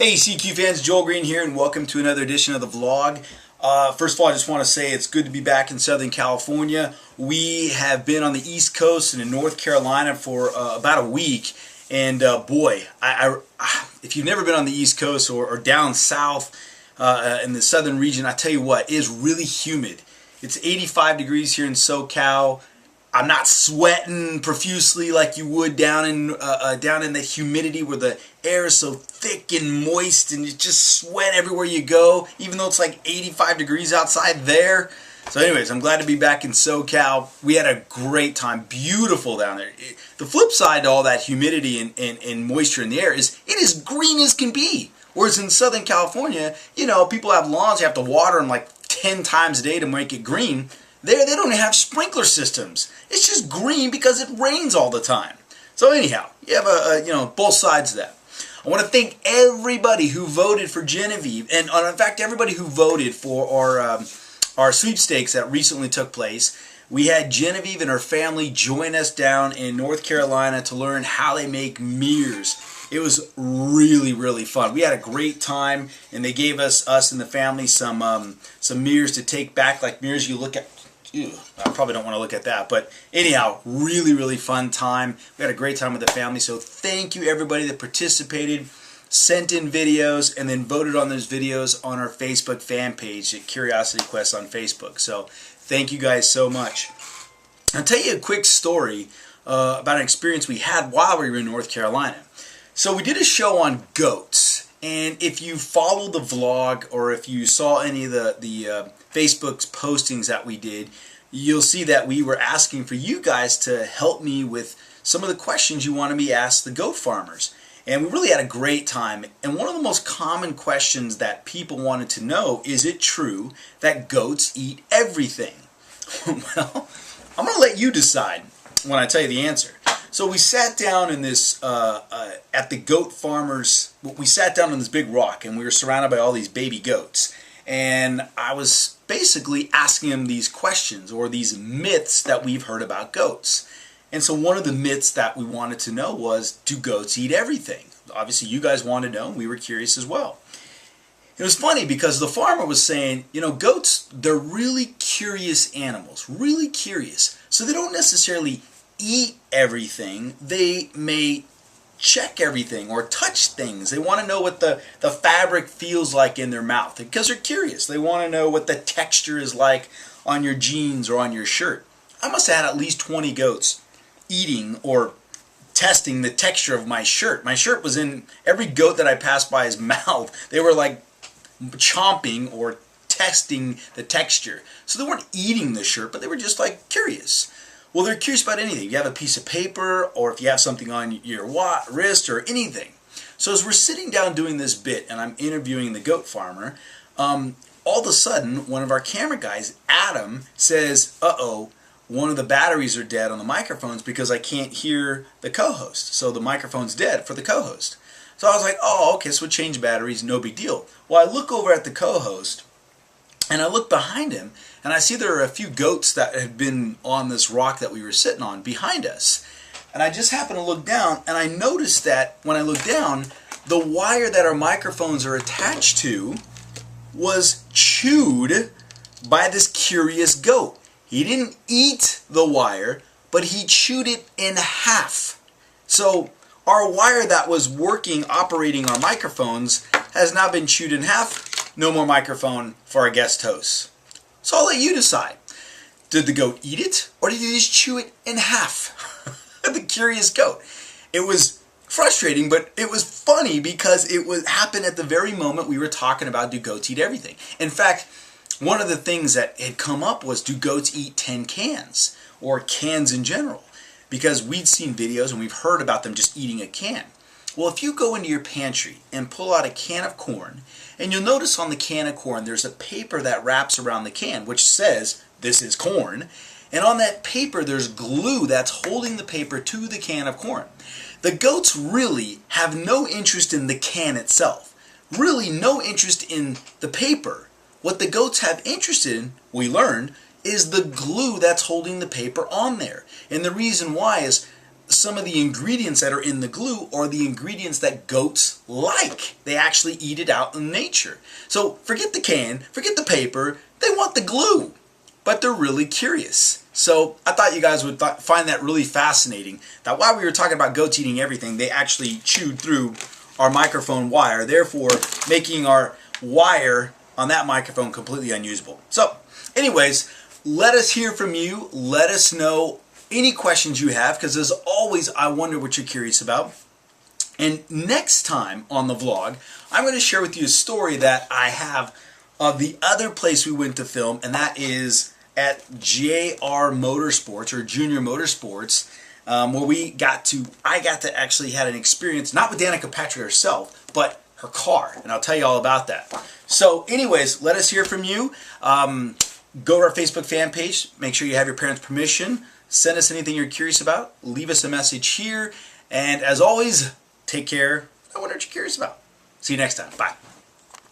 Hey CQ fans, Joel Green here and welcome to another edition of the vlog. First of all, I just want to say it's good to be back in Southern California. We have been on the East Coast and in North Carolina for about a week, and boy, if you've never been on the East Coast or down south in the southern region, I tell you what, it is really humid. It's 85 degrees here in SoCal. I'm not sweating profusely like you would down in the humidity where the air is so thick and moist and you just sweat everywhere you go, even though it's like 85 degrees outside there. So anyways, I'm glad to be back in SoCal. We had a great time. Beautiful down there. The flip side to all that humidity and moisture in the air is it is green as can be. Whereas in Southern California, you know, people have lawns, you have to water them like 10 times a day to make it green. There, they don't have sprinkler systems. It's just green because it rains all the time. So anyhow, you have both sides of that. I want to thank everybody who voted for Genevieve, and in fact, everybody who voted for our sweepstakes that recently took place. We had Genevieve and her family join us down in North Carolina to learn how they make mirrors. It was really, really fun. We had a great time, and they gave us and the family some mirrors to take back, like mirrors you look at. Ew, I probably don't want to look at that, but anyhow, really, really fun time. We had a great time with the family, so thank you everybody that participated, sent in videos, and then voted on those videos on our Facebook fan page at Curiosity Quest on Facebook. So thank you guys so much. I'll tell you a quick story about an experience we had while we were in North Carolina. So we did a show on goats, and if you followed the vlog or if you saw any of the Facebook's postings that we did, you'll see that we were asking for you guys to help me with some of the questions you want to be asked the goat farmers. And we really had a great time. And one of the most common questions that people wanted to know, is it true that goats eat everything? Well, I'm going to let you decide when I tell you the answer. So we sat down in this, at the goat farmers, we sat down on this big rock and we were surrounded by all these baby goats. And I was basically asking them these questions or these myths that we've heard about goats. And so one of the myths that we wanted to know was, do goats eat everything? Obviously you guys wanted to know, and we were curious as well. It was funny because the farmer was saying, you know, goats, they're really curious animals, really curious. So they don't necessarily eat everything. They may check everything or touch things. They want to know what the fabric feels like in their mouth because they're curious. They want to know what the texture is like on your jeans or on your shirt. I must have had at least 20 goats eating or testing the texture of my shirt. My shirt was in every goat that I passed by his mouth. They were like chomping or testing the texture. So they weren't eating the shirt, but they were just like curious. Well, they're curious about anything. You have a piece of paper, or if you have something on your wrist, or anything. So as we're sitting down doing this bit, and I'm interviewing the goat farmer, all of a sudden, one of our camera guys, Adam, says, uh-oh, one of the batteries are dead on the microphones because I can't hear the co-host. So the microphone's dead for the co-host. So I was like, oh, okay, so we'll change batteries, no big deal. Well, I look over at the co-host, and I look behind him, and I see there are a few goats that had been on this rock that we were sitting on behind us. And I just happened to look down, and I noticed that when I looked down, the wire that our microphones are attached to was chewed by this curious goat. He didn't eat the wire, but he chewed it in half. So our wire that was working, operating our microphones, has now been chewed in half. No more microphone for our guest hosts. So I'll let you decide. Did the goat eat it, or did he just chew it in half? The curious goat. It was frustrating, but it was funny because it happened at the very moment we were talking about, do goats eat everything? In fact, one of the things that had come up was, do goats eat 10 cans, or cans in general? Because we'd seen videos and we've heard about them just eating a can. Well, if you go into your pantry and pull out a can of corn, and you'll notice on the can of corn there's a paper that wraps around the can which says this is corn, and on that paper there's glue that's holding the paper to the can of corn. The goats really have no interest in the can itself, really no interest in the paper. What the goats have interest in, we learned, is the glue that's holding the paper on there. And the reason why is some of the ingredients that are in the glue are the ingredients that goats like. They actually eat it out in nature. So forget the can, forget the paper, they want the glue, but they're really curious. So I thought you guys would find that really fascinating, that while we were talking about goats eating everything, they actually chewed through our microphone wire, therefore making our wire on that microphone completely unusable. So anyways, let us hear from you. Let us know any questions you have, because as always, I wonder what you're curious about. And next time on the vlog, I'm going to share with you a story that I have of the other place we went to film, and that is at JR Motorsports, or Junior Motorsports, where I got to actually had an experience, not with Danica Patrick herself, but her car, and I'll tell you all about that. So anyways, let us hear from you. Go to our Facebook fan page, make sure you have your parents' permission, send us anything you're curious about, leave us a message here, and as always, take care. I wonder what you're curious about. See you next time. Bye.